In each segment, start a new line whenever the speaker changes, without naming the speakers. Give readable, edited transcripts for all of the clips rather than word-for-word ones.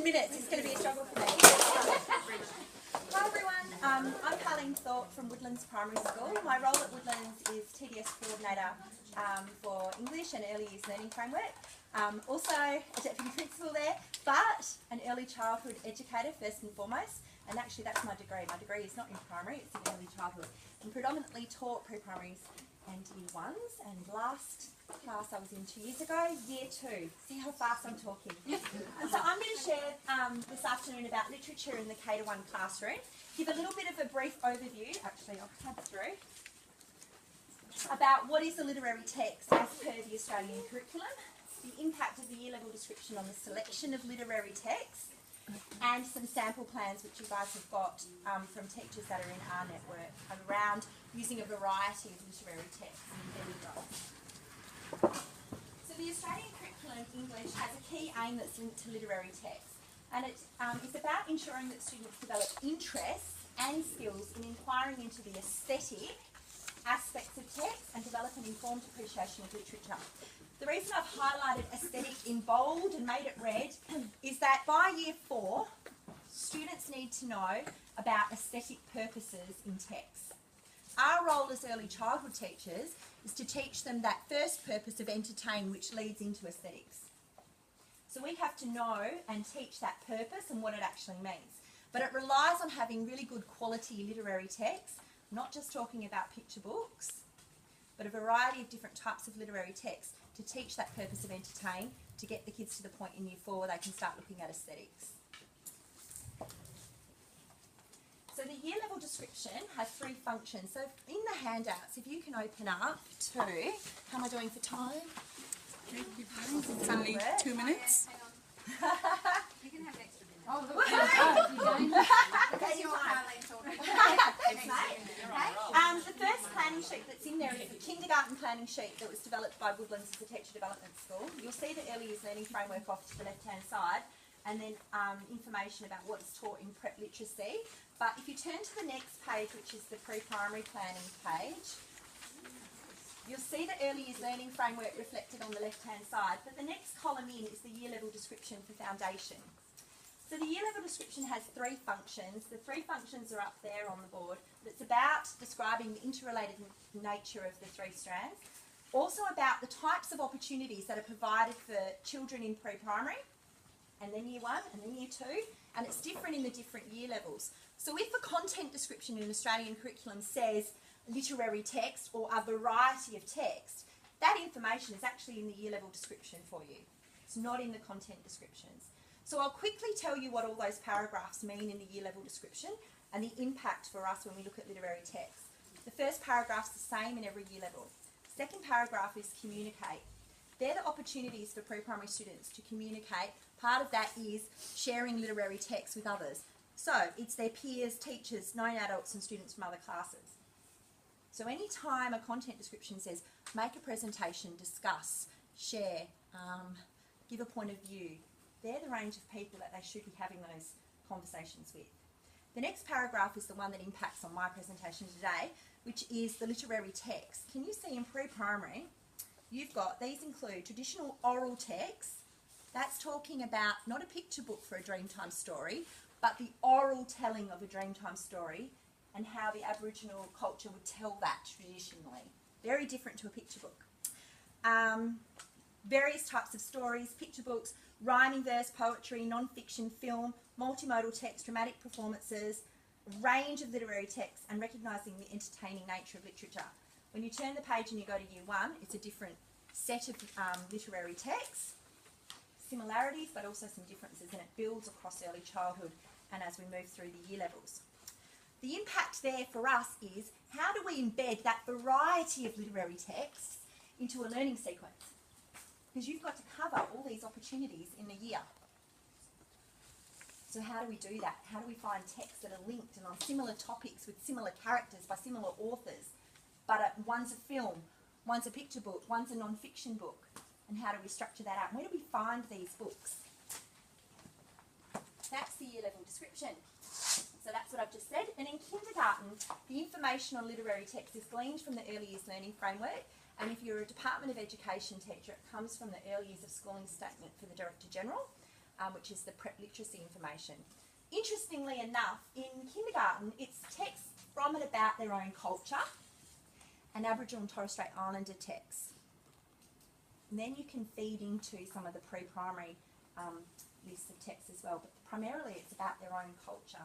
10 minutes is going to be a struggle for me. Hi everyone, I'm Carleen Thorpe from Woodlands Primary School. My role at Woodlands is TDS Coordinator for English and Early Years Learning Framework. Also a Deputy Principal there, but an early childhood educator first and foremost. And actually that's my degree. My degree is not in primary, it's in early childhood. And predominantly taught pre-primaries and year ones. And last class I was in 2 years ago, year 2. See how fast I'm talking. And so I'm going to share this afternoon about literature in the K-1 classroom. Give a little bit of a brief overview, actually I'll tab through, about what is a literary text as per the Australian curriculum, the impact of the year level description on the selection of literary texts, and some sample plans which you guys have got from teachers that are in our network around using a variety of literary texts. There we go. So the Australian curriculum English has a key aim that's linked to literary texts, and it's about ensuring that students develop interests and skills in inquiring into the aesthetic aspects of text and develop an informed appreciation of literature. The reason I've highlighted aesthetic in bold and made it red is that by year 4, students need to know about aesthetic purposes in text. Our role as early childhood teachers is to teach them that first purpose of entertain which leads into aesthetics. So we have to know and teach that purpose and what it actually means. But it relies on having really good quality literary text, not just talking about picture books, but a variety of different types of literary text to teach that purpose of entertain, to get the kids to the point in year 4 where they can start looking at aesthetics. So the year level description has 3 functions. So in the handouts, if you can open up to, how am I doing for time?
It's only 2 minutes.
You can have an extra minute.
Oh, look.
That's your Carleen talking.
The first planning sheet that's in there is the kindergarten planning sheet that was developed by Woodlands as a teacher development school. You'll see the early years learning framework off to the left-hand side, and then information about what's taught in prep literacy. But if you turn to the next page, which is the pre-primary planning page, you'll see the early years learning framework reflected on the left-hand side, but the next column in is the year level description for foundation. So the year level description has 3 functions. The 3 functions are up there on the board. It's about describing the interrelated nature of the 3 strands. Also about the types of opportunities that are provided for children in pre-primary, and then year 1, and then year 2, and it's different in the different year levels. So if a content description in an Australian curriculum says literary text or a variety of text, that information is actually in the year level description for you. It's not in the content descriptions. So I'll quickly tell you what all those paragraphs mean in the year level description and the impact for us when we look at literary text. The first paragraph's the same in every year level. Second paragraph is communicate. They're the opportunities for pre-primary students to communicate. Part of that is sharing literary text with others. So it's their peers, teachers, known adults and students from other classes. So any time a content description says make a presentation, discuss, share, give a point of view, they're the range of people that they should be having those conversations with. The next paragraph is the one that impacts on my presentation today, which is the literary text. Can you see in pre-primary, you've got, these include traditional oral texts. That's talking about not a picture book for a Dreamtime story, but the oral telling of a Dreamtime story and how the Aboriginal culture would tell that traditionally. Very different to a picture book. Various types of stories, picture books, rhyming verse, poetry, non-fiction, film, multimodal text, dramatic performances, a range of literary texts, and recognising the entertaining nature of literature. When you turn the page and you go to year 1, it's a different set of literary texts, similarities but also some differences, and it builds across early childhood and as we move through the year levels. The impact there for us is how do we embed that variety of literary texts into a learning sequence? Because you've got to cover all these opportunities in a year. So how do we do that? How do we find texts that are linked and on similar topics with similar characters by similar authors, but one's a film, one's a picture book, one's a non-fiction book, and how do we structure that out? Where do we find these books? That's the year level description. So that's what I've just said. And in kindergarten, the information on literary text is gleaned from the early years learning framework. And if you're a Department of Education teacher, it comes from the early years of schooling statement for the Director General. which is the prep literacy information. Interestingly enough, in kindergarten, it's texts from and about their own culture and Aboriginal and Torres Strait Islander texts. And then you can feed into some of the pre-primary lists of texts as well, but primarily it's about their own culture.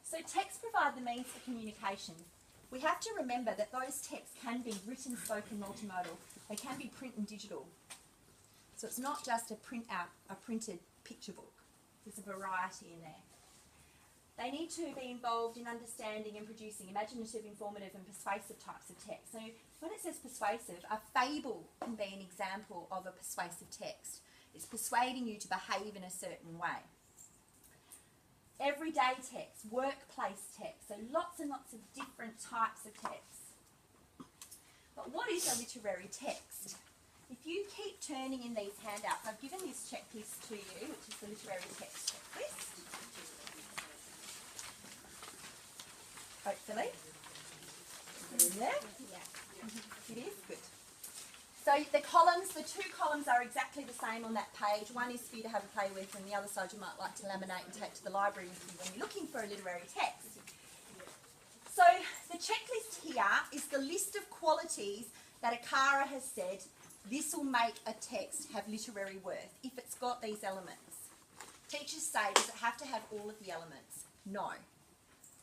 So texts provide the means for communication. We have to remember that those texts can be written, spoken, multimodal. They can be print and digital. So it's not just a printed picture book. There's a variety in there. They need to be involved in understanding and producing imaginative, informative and persuasive types of text. So when it says persuasive, a fable can be an example of a persuasive text. It's persuading you to behave in a certain way. Everyday text, workplace text, so lots and lots of different types of text. But what is a literary text? If you keep turning in these handouts, I've given this checklist to you, which is the literary text checklist. Hopefully. Is it in there? Yeah. It is? Good. So the columns, the two columns are exactly the same on that page. One is for you to have a play with, and the other side you might like to laminate and take to the library with you when you're looking for a literary text. So the checklist here is the list of qualities that Akara has said this will make a text have literary worth if it's got these elements. Teachers say, does it have to have all of the elements? No.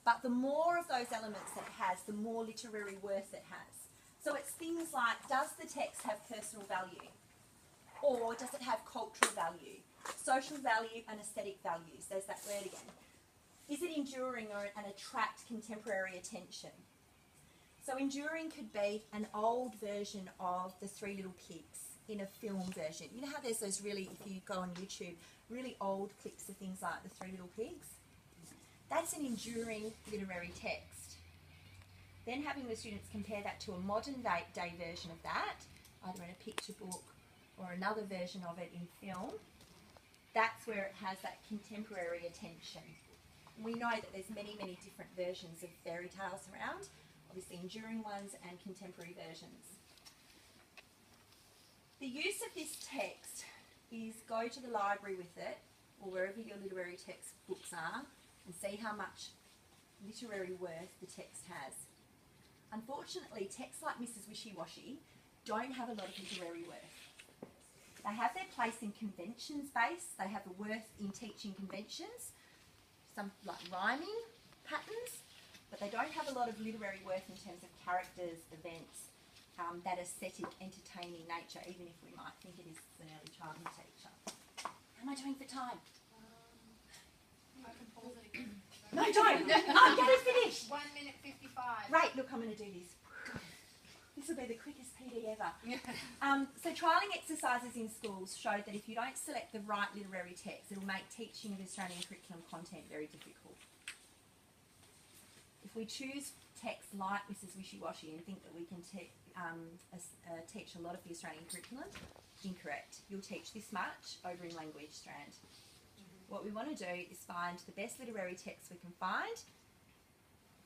But the more of those elements that it has, the more literary worth it has. So it's things like, does the text have personal value? Or does it have cultural value? Social value and aesthetic values. There's that word again. Is it enduring and attract contemporary attention? So enduring could be an old version of The Three Little Pigs in a film version. You know how there's those really, if you go on YouTube, really old clips of things like The Three Little Pigs? That's an enduring literary text. Then having the students compare that to a modern day version of that, either in a picture book or another version of it in film, that's where it has that contemporary attention. We know that there's many, many different versions of fairy tales around, obviously enduring ones and contemporary versions. The use of this text is go to the library with it, or wherever your literary textbooks are, and see how much literary worth the text has. Unfortunately, texts like Mrs. Wishy-Washy don't have a lot of literary worth. They have their place in convention space, they have a worth in teaching conventions, some like rhyming patterns, but they don't have a lot of literary worth in terms of characters, events, that aesthetic, entertaining nature, even if we might think it is an early childhood teacher. How am I doing for time?
I can pause it again.
No, don't! I'm going to finish!
1 minute 55.
Right, look, I'm going to do this. This will be the quickest PD ever. So trialling exercises in schools showed that if you don't select the right literary text, it will make teaching of Australian curriculum content very difficult. If we choose texts like Mrs. Wishy-Washy and think that we can teach a lot of the Australian curriculum, incorrect. You'll teach this much over in language strand. What we want to do is find the best literary text we can find,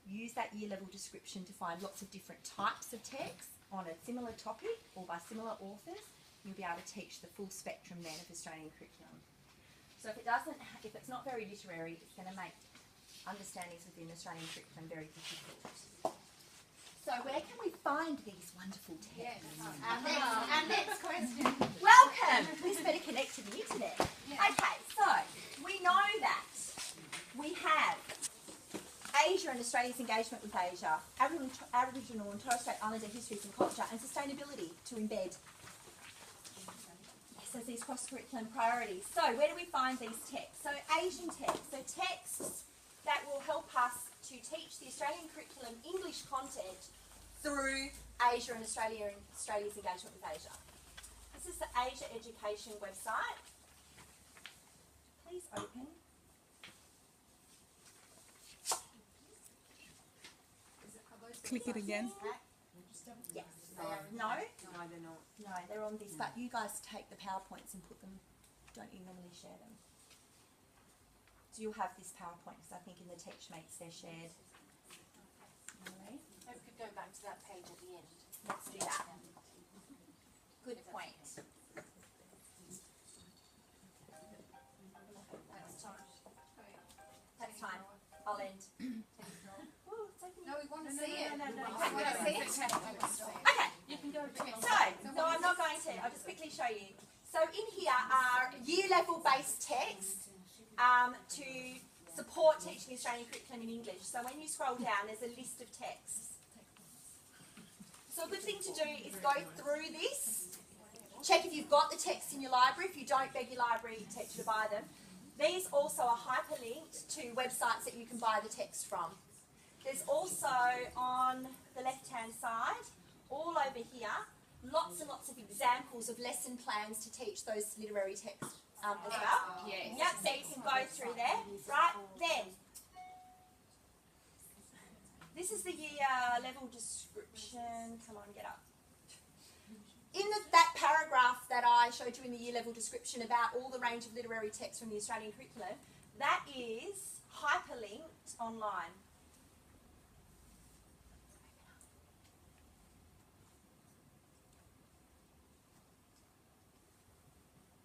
use that year level description to find lots of different types of texts on a similar topic or by similar authors. You'll be able to teach the full spectrum then of Australian curriculum. So if it's not very literary, it's going to make understandings within Australian curriculum very difficult. So where can we find these wonderful texts?
Our next question.
Welcome! This better connect to the internet. Okay, so we know that we have Asia and Australia's engagement with Asia, Aboriginal and Torres Strait Islander histories and culture, and sustainability to embed. Yes, as these cross-curriculum priorities. So where do we find these texts? So Asian texts. So texts that will help us to teach the Australian curriculum English content through Asia and Australia's engagement with Asia. This is the Asia Education website. Please open.
Click it again.
Yes. No? No, they're not. No, they're on this, but you guys take the PowerPoints and put them, don't you normally share them? So you'll have this PowerPoint, because I think in the TeachMates they're shared. Normally.
Maybe we could go back to that page at the end.
Let's do that. Good point. it? Okay.
You can go
So, no, I'm not going to. I'll just quickly show you. So in here are year level based texts to support teaching the Australian curriculum in English. So when you scroll down, there's a list of texts. So a good thing to do is go through this. Check if you've got the texts in your library. If you don't, beg your library teacher to buy them. These also are hyperlinked to websites that you can buy the text from. There's also on the left-hand side, all over here, lots and lots of examples of lesson plans to teach those literary texts as well.
Yes.
Yep, so you can go through there. Right, then. This is the year level description. Come on, get up. In that paragraph that I showed you in the year level description about all the range of literary texts from the Australian curriculum, that is hyperlinked online.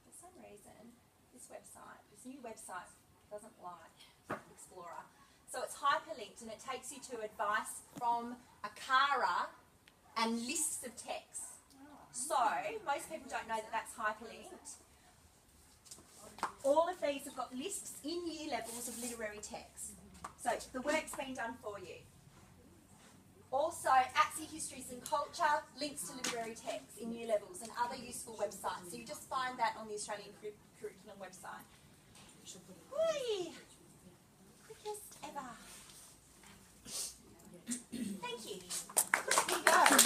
For some reason, this new website doesn't like Explorer. So it's hyperlinked and it takes you to advice from a Kara and lists of texts. So, most people don't know that that's hyperlinked. All of these have got lists in year levels of literary texts. So, the work's been done for you. Also, ATSE Histories and Culture links to literary texts in year levels and other useful websites. So, you just find that on the Australian Curriculum website. Whee! Quickest ever. Thank you. Here you go.